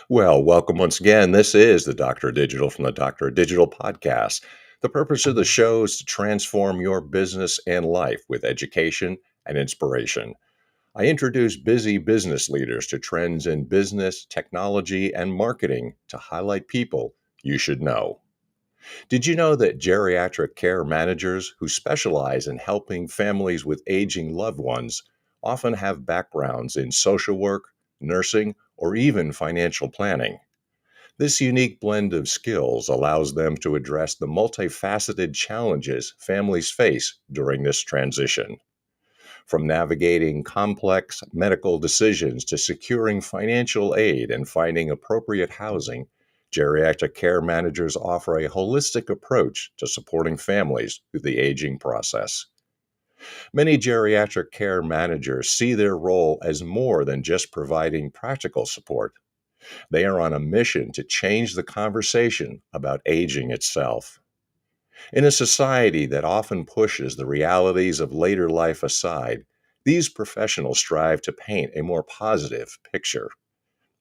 Well, welcome once again. This is the Doctor of Digital from the Doctor of Digital podcast. The purpose of the show is to transform your business and life with education and inspiration. I introduce busy business leaders to trends in business, technology, and marketing to highlight people you should know. Did you know that geriatric care managers who specialize in helping families with aging loved ones often have backgrounds in social work, nursing, or even financial planning? This unique blend of skills allows them to address the multifaceted challenges families face during this transition. From navigating complex medical decisions to securing financial aid and finding appropriate housing, geriatric care managers offer a holistic approach to supporting families through the aging process. Many geriatric care managers see their role as more than just providing practical support. They are on a mission to change the conversation about aging itself. In a society that often pushes the realities of later life aside, these professionals strive to paint a more positive picture.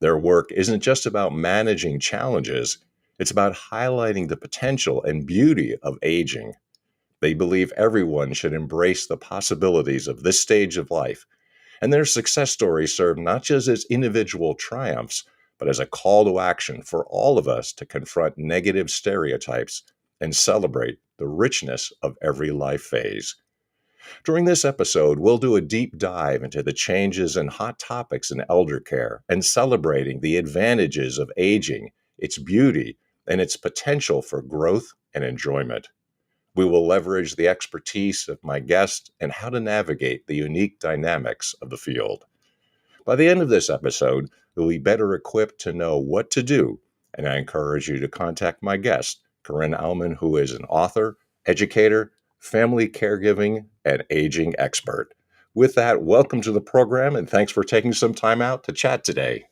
Their work isn't just about managing challenges, it's about highlighting the potential and beauty of aging. They believe everyone should embrace the possibilities of this stage of life, and their success stories serve not just as individual triumphs, but as a call to action for all of us to confront negative stereotypes and celebrate the richness of every life phase. During this episode, we'll do a deep dive into the changes and hot topics in elder care and celebrating the advantages of aging, its beauty, and its potential for growth and enjoyment. We will leverage the expertise of my guest and how to navigate the unique dynamics of the field. By the end of this episode, you'll be better equipped to know what to do, and I encourage you to contact my guest, Corinne Auman, who is an author, educator, family caregiving, and aging expert. With that, welcome to the program, and thanks for taking some time out to chat today.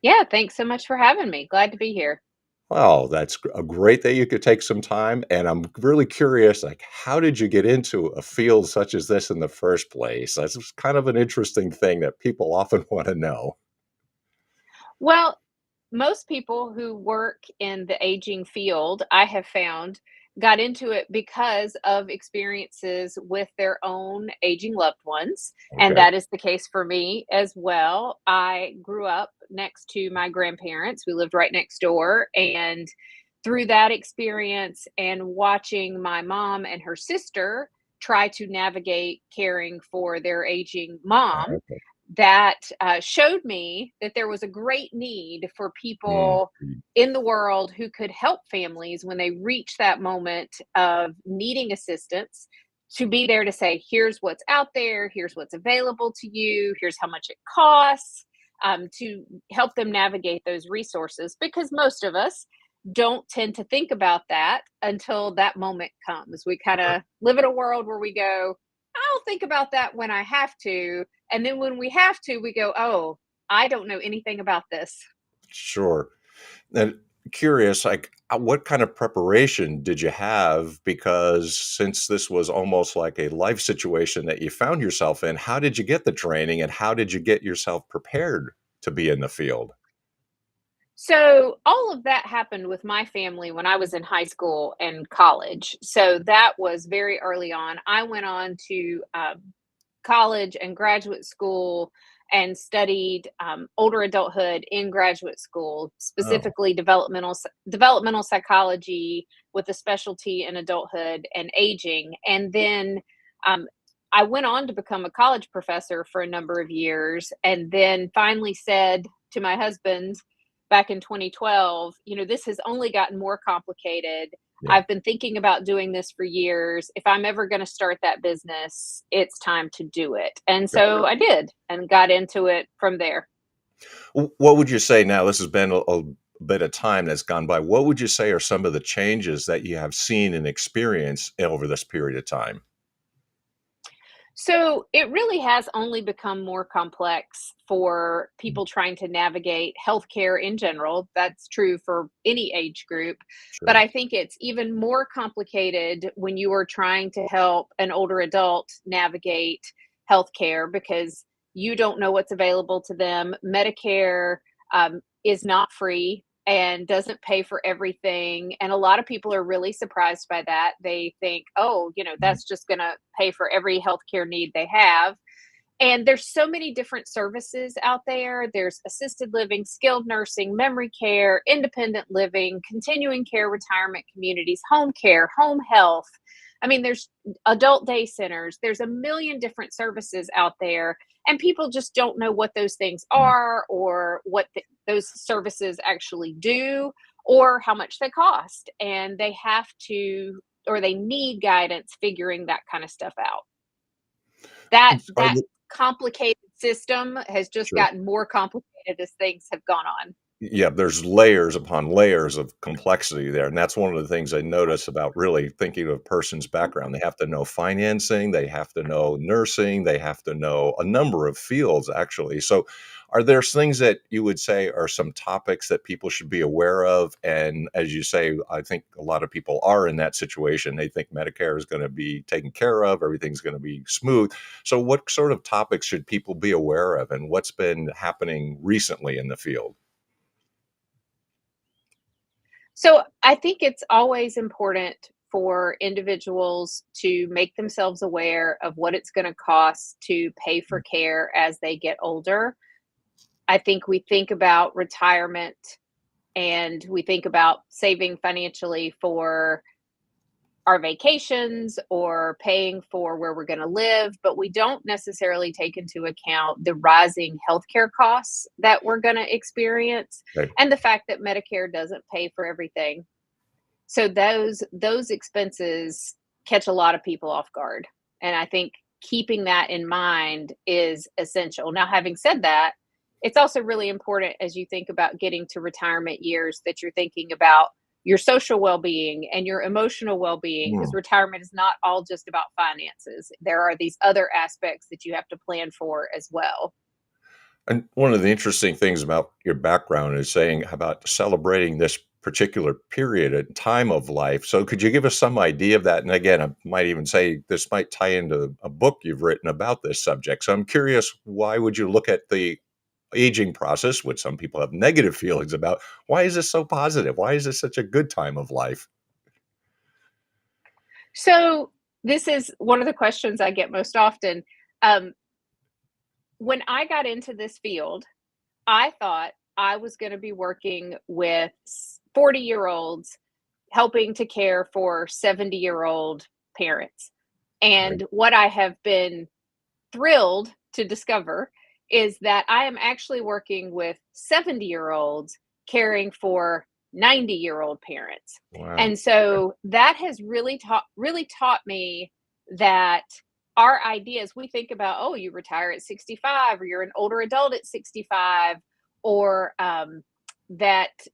Yeah, thanks so much for having me. Glad to be here. Wow, that's great that you could take some time. And I'm really curious, like, how did you get into a field such as this in the first place? That's kind of an interesting thing that people often want to know. Well, most people who work in the aging field, I have found, got into it because of experiences with their own aging loved ones. And Okay. that is the case for me as well. I grew up next to my grandparents. We lived right next door. And through that experience and watching my mom and her sister try to navigate caring for their aging mom, Okay. that showed me that there was a great need for Mm, people in the world who could help families when they reach that moment of needing assistance to be there to say, here's what's out there, here's what's available to you, here's how much it costs, to help them navigate those resources, because most of us don't tend to think about that until that moment comes. We kind sure. of live in a world where we go, I'll think about that when I have to. And then when we have to, we go, oh, I don't know anything about this. Sure. And curious, like, what kind of preparation did you have? Because since this was almost like a life situation that you found yourself in, how did you get the training and how did you get yourself prepared to be in the field? So, all of that happened with my family when I was in high school and college. So, that was very early on. I went on to college and graduate school and studied older adulthood in graduate school, Oh, specifically developmental psychology with a specialty in adulthood and aging. And then um, I went on to become a college professor for a number of years, and then finally said to my husband back in 2012, this has only gotten more complicated. yeah. I've been thinking about doing this for years. If I'm ever going to start that business, it's time to do it. And Got so it. I did and got into it from there. What would you say now? This has been a bit of time that's gone by. What would you say are some of the changes that you have seen and experienced over this period of time? So it really has only become more complex for Mm, people trying to navigate healthcare in general. That's true for any age group. But sure. I think it's even more complicated when you are trying to help an older adult navigate healthcare because you don't know what's available to them. Medicare is not free and doesn't pay for everything. And a lot of people are really surprised by that. They think, oh, Mm, that's just going to pay for every healthcare need they have. And there's so many different services out there. There's assisted living, skilled nursing, memory care, independent living, continuing care, retirement communities, home care, home health. I mean, there's adult day centers. There's a million different services out there, and people just don't know what those things mm. are or what those services actually do or how much they cost. And they have to, or they need guidance figuring that kind of stuff out. Are That the complicated system has just Sure. gotten more complicated as things have gone on. Yeah, there's layers upon layers of complexity there, and that's one of the things I notice about really thinking of a person's background. They have to know financing, they have to know nursing, they have to know a number of fields, actually. So, are there things that you would say are some topics that people should be aware of? And as you say, I think a lot of people are in that situation. They think Medicare is gonna be taken care of, everything's gonna be smooth. So, what sort of topics should people be aware of, and what's been happening recently in the field? So, I think it's always important for individuals to make themselves aware of what it's gonna cost to pay for care as they get older. I think we think about retirement and we think about saving financially for our vacations or paying for where we're going to live, but we don't necessarily take into account the rising healthcare costs that we're going to experience Okay. and the fact that Medicare doesn't pay for everything. So those expenses catch a lot of people off guard. And I think keeping that in mind is essential. Now, having said that, it's also really important as you think about getting to retirement years that you're thinking about your social well-being and your emotional well-being because Mm. retirement is not all just about finances. There are these other aspects that you have to plan for as well. And one of the interesting things about your background is saying about celebrating this particular period and time of life. So, could you give us some idea of that? And again, I might even say this might tie into a book you've written about this subject. So, I'm curious, why would you look at the aging process, which some people have negative feelings about? Why is this so positive? Why is this such a good time of life? So this is one of the questions I get most often. Um, when I got into this field, I thought I was going to be working with 40-year-olds helping to care for 70-year-old parents. Right. And what I have been thrilled to discover is that I am actually working with 70-year-olds caring for 90-year-old parents. Wow. And so that has really taught me that our ideas we think about, oh, you retire at 65 or you're an older adult at 65 or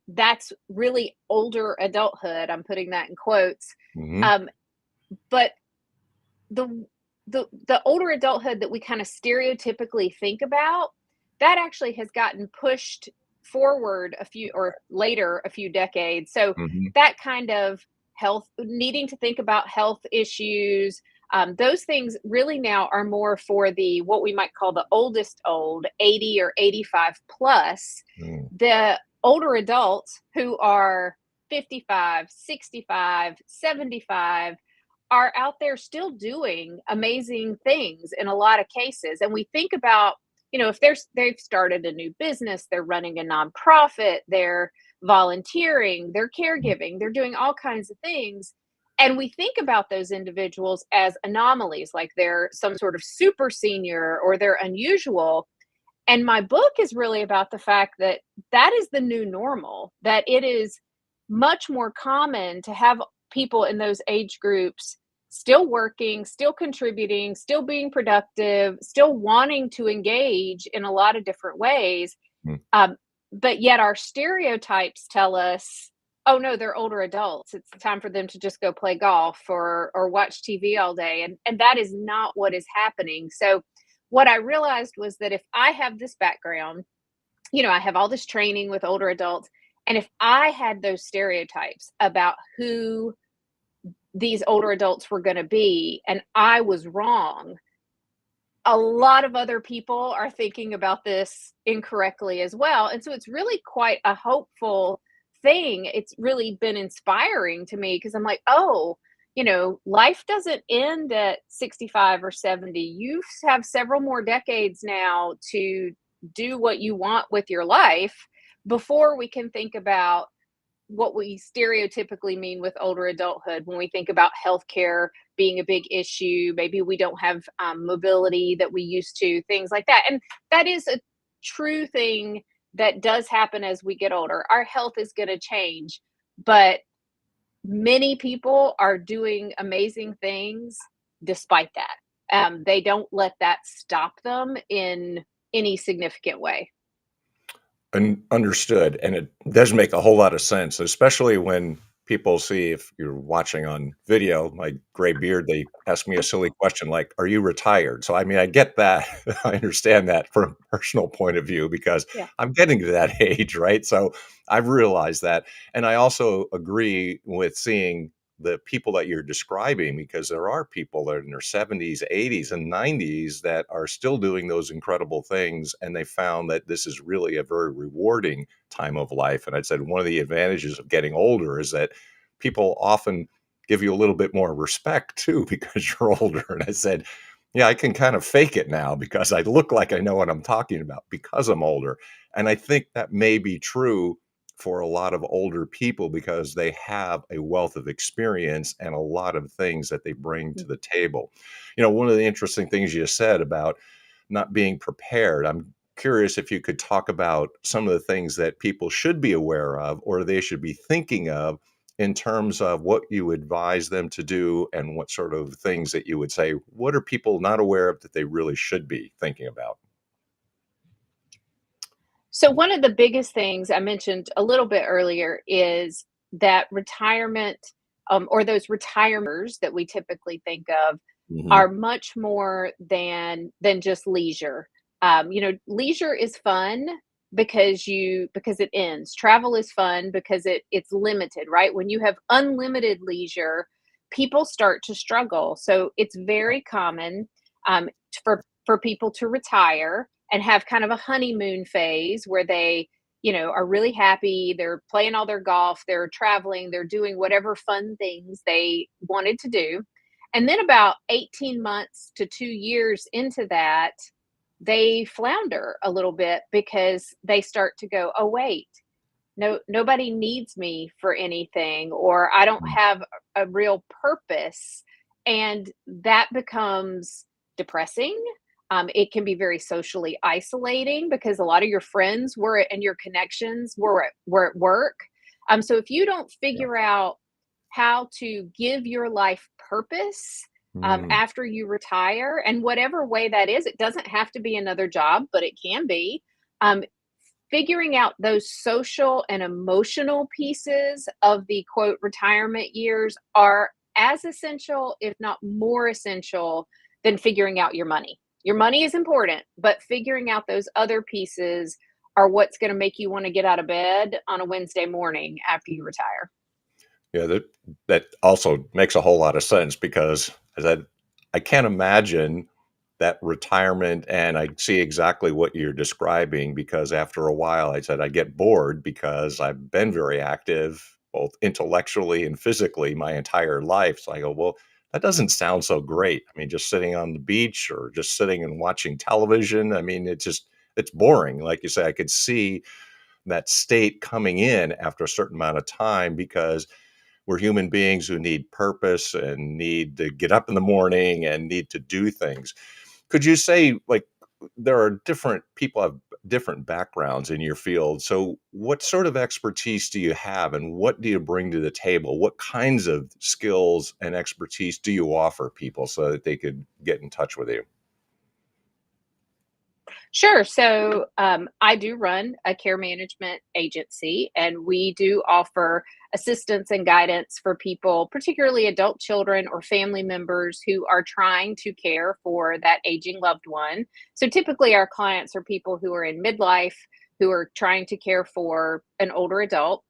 that's really older adulthood. I'm putting that in quotes. Hmm. Um, but the the older adulthood that we kind of stereotypically think about, that actually has gotten pushed forward a few or later a few decades. So Hmm. that kind of health needing to think about health issues, those things really now are more for the what we might call the oldest old 80 or 85 plus. Mm. The older adults who are 55, 65, 75 are out there still doing amazing things in a lot of cases. And we think about, if they've started a new business, they're running a nonprofit, they're volunteering, they're caregiving, they're doing all kinds of things. And we think about those individuals as anomalies, like they're some sort of super senior or they're unusual. And my book is really about the fact that that is the new normal, that it is much more common to have people in those age groups still working, still contributing, still being productive, still wanting to engage in a lot of different ways. Mm. Um, but yet our stereotypes tell us, oh no, they're older adults. It's time for them to just go play golf or watch TV all day. And that is not what is happening. So what I realized was that if I have this background, I have all this training with older adults, and if I had those stereotypes about who these older adults were going to be and I was wrong, a lot of other people are thinking about this incorrectly as well. And so it's really quite a hopeful thing. It's really been inspiring to me because I'm like, oh, life doesn't end at 65 or 70. You have several more decades now to do what you want with your life before we can think about what we stereotypically mean with older adulthood when we think about healthcare being a big issue. Maybe we don't have mobility that we used to, things like that. And that is a true thing that does happen as we get older. Our health is going to change, but many people are doing amazing things despite that. They don't let that stop them in any significant way. And understood, and it does make a whole lot of sense, especially when people see if you're watching on video, my gray beard, they ask me a silly question like, "Are you retired?" So, I mean, I get that. I understand that from a personal point of view because Yeah. I'm getting to that age, right? So, I've realized that, and I also agree with seeing the people that you're describing because there are people that are in their 70s, 80s, and 90s that are still doing those incredible things, and they found that this is really a very rewarding time of life. And I said one of the advantages of getting older is that people often give you a little bit more respect too because you're older. And I said, yeah, I can kind of fake it now because I look like I know what I'm talking about because I'm older. And I think that may be true for a lot of older people because they have a wealth of experience and a lot of things that they bring to the table. One of the interesting things you said about not being prepared, I'm curious if you could talk about some of the things that people should be aware of or they should be thinking of in terms of what you advise them to do and what sort of things that you would say, what are people not aware of that they really should be thinking about? So, one of the biggest things I mentioned a little bit earlier is that retirement, or those retirements that we typically think of, Hmm. are much more than just leisure. Leisure is fun because it ends. Travel is fun because it's limited, right? When you have unlimited leisure, people start to struggle. So it's very common for people to retire and have kind of a honeymoon phase where they are really happy, they're playing all their golf, they're traveling, they're doing whatever fun things they wanted to do, and then about 18 months to 2 years into that, they flounder a little bit because they start to go, "Oh, wait, nobody needs me for anything," or "I don't have a real purpose." And that becomes depressing. It can be very socially isolating because a lot of your friends and your connections were at work. So if you don't figure out how to give your life purpose Mm. after you retire, and whatever way that is, it doesn't have to be another job, but it can be. Um, Figuring out those social and emotional pieces of the quote retirement years are as essential, if not more essential, than figuring out your money. Your money is important, but figuring out those other pieces are what's going to make you want to get out of bed on a Wednesday morning after you retire. Yeah, that also makes a whole lot of sense because as I can't imagine that retirement and I see exactly what you're describing because after a while I said I get bored because I've been very active both intellectually and physically my entire life. So I go, well, that doesn't sound so great. I mean, just sitting on the beach or just sitting and watching television. I mean, it's boring. Like you say, I could see that state coming in after a certain amount of time because we're human beings who need purpose and need to get up in the morning and need to do things. Could you say, like, there are different people have different backgrounds in your field. So, what sort of expertise do you have and what do you bring to the table? What kinds of skills and expertise do you offer people so that they could get in touch with you? Sure. So I do run a care management agency, and we do offer assistance and guidance for people, particularly adult children or family members who are trying to care for that aging loved one. So typically, our clients are people who are in midlife who are trying to care for an older adult.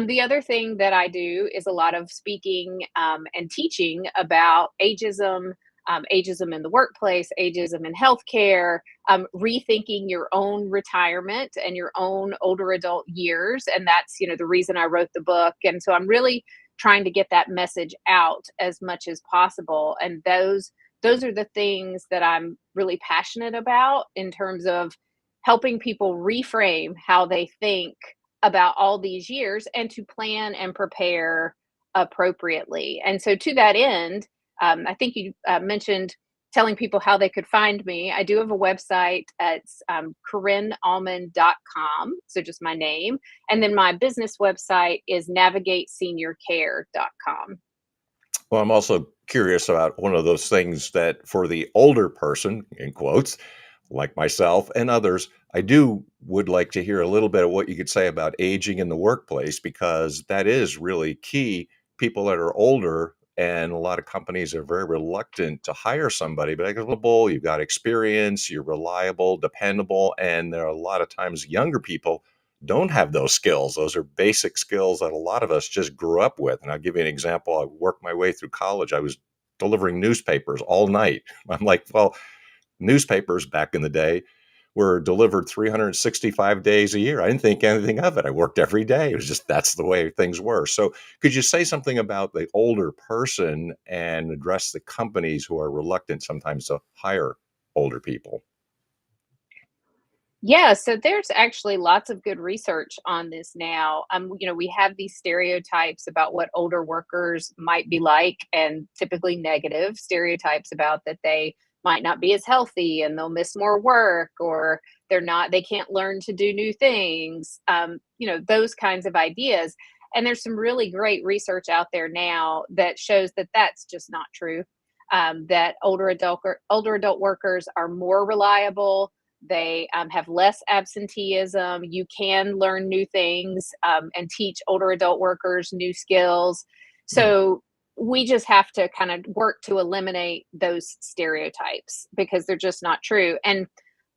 The other thing that I do is a lot of speaking and teaching about ageism, ageism in the workplace, ageism in healthcare, rethinking your own retirement and your own older adult years. And that's, the reason I wrote the book. And so I'm really trying to get that message out as much as possible. And those are the things that I'm really passionate about in terms of helping people reframe how they think about all these years and to plan and prepare appropriately. And so to that end, I think you mentioned telling people how they could find me. I do have a website. It's CorinneAuman.com. So just my name. And then my business website is NavigateSeniorCare.com. Well, I'm also curious about one of those things that for the older person, in quotes, like myself and others, I do would like to hear a little bit of what you could say about aging in the workplace, because that is really key. People that are older, and a lot of companies are very reluctant to hire somebody, but you've got experience, you're reliable, dependable, and there are a lot of times younger people don't have those skills. Those are basic skills that a lot of us just grew up with. And I'll give you an example. I worked my way through college. I was delivering newspapers all night. I'm like, well, newspapers back in the day were delivered 365 days a year. I didn't think anything of it. I worked every day. It was just that's the way things were. So, could you say something about the older person and address the companies who are reluctant sometimes to hire older people? Yeah, so there's actually lots of good research on this now. We have these stereotypes about what older workers might be like, and typically negative stereotypes about that they might not be as healthy and they'll miss more work, or they can't learn to do new things. Those kinds of ideas. And there's some really great research out there now that shows that that's just not true. That older adult workers are more reliable, they have less absenteeism. You can learn new things and teach older adult workers new skills. Hmm. So we just have to kind of work to eliminate those stereotypes because they're just not true. And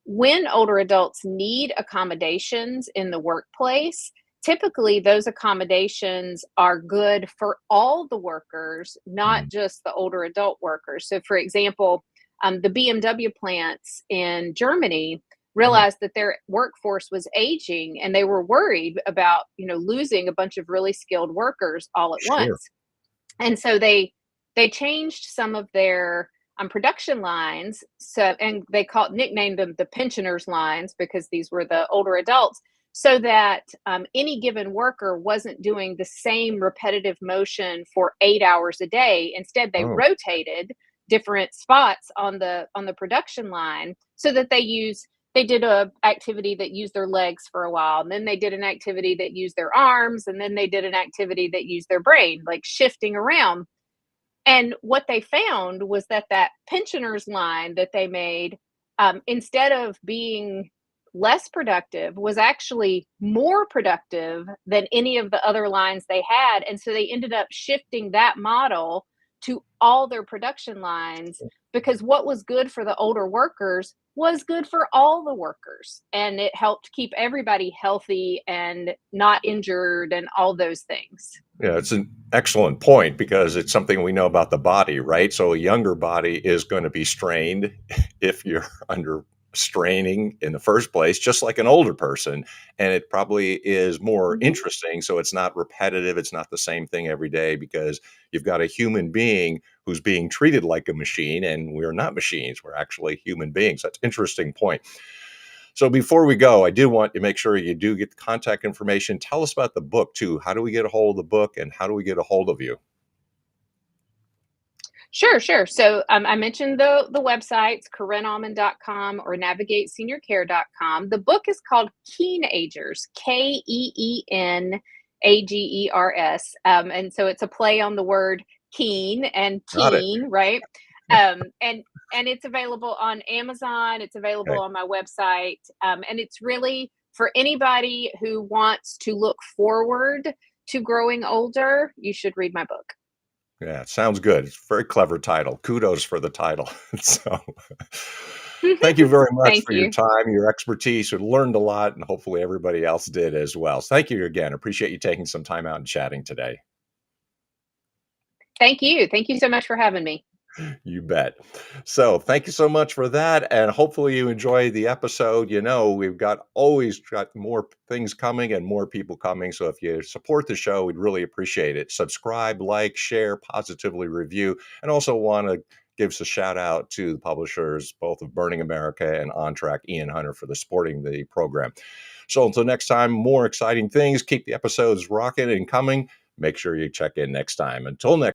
when older adults need accommodations in the workplace, typically those accommodations are good for all the workers, not Mhm. just the older adult workers. So, for example, the BMW plants in Germany Oh, realized that their workforce was aging and they were worried about, losing a bunch of really skilled workers all at sure. once. And so they changed some of their production lines. So, and nicknamed them the pensioners lines because these were the older adults, so that any given worker wasn't doing the same repetitive motion for 8 hours a day. Instead, they Oh, rotated different spots on the production line so that they did a activity that used their legs for a while, and then they did an activity that used their arms, and then they did an activity that used their brain, like shifting around. And what they found was that that pensioners line that they made, instead of being less productive, was actually more productive than any of the other lines they had. And so they ended up shifting that model to all their production lines because what was good for the older workers was good for all the workers. And it helped keep everybody healthy and not injured and all those things. yeah, it's an excellent point because it's something we know about the body, right? So a younger body is going to be strained if you're under straining in the first place, just like an older person. And it probably is more Mhm. interesting. So it's not repetitive. It's not the same thing every day because you've got a human being who's being treated like a machine, and we're not machines. We're actually human beings. That's an interesting point. So before we go, I do want to make sure you do get the contact information. Tell us about the book too. How do we get a hold of the book and how do we get a hold of you? Sure, sure. So I mentioned the websites, CorinneAuman.com or NavigateSeniorCare.com. The book is called Keenagers, Keenagers. And so it's a play on the word keen and Got it. teen, right? And and it's available on Amazon. It's available Okay. on my website, and it's really for anybody who wants to look forward to growing older. You should read my book. Yeah, sounds good. It's a very clever title. Kudos for the title. So, thank you very much Thank for your you. time, your expertise. We learned a lot, and hopefully everybody else did as well. So thank you again. Appreciate you taking some time out and chatting today. Thank you. Thank you so much for having me. You bet. So, thank you so much for that, and hopefully you enjoy the episode. We've got always got more things coming and more people coming. So, if you support the show, we'd really appreciate it. Subscribe, like, share, positively review, and also want to give us a shout out to the publishers, both of Burning America and On Track, Ian Hunter, for the supporting the program. So, until next time, more exciting things. Keep the episodes rocking and coming. Make sure you check in next time. Until next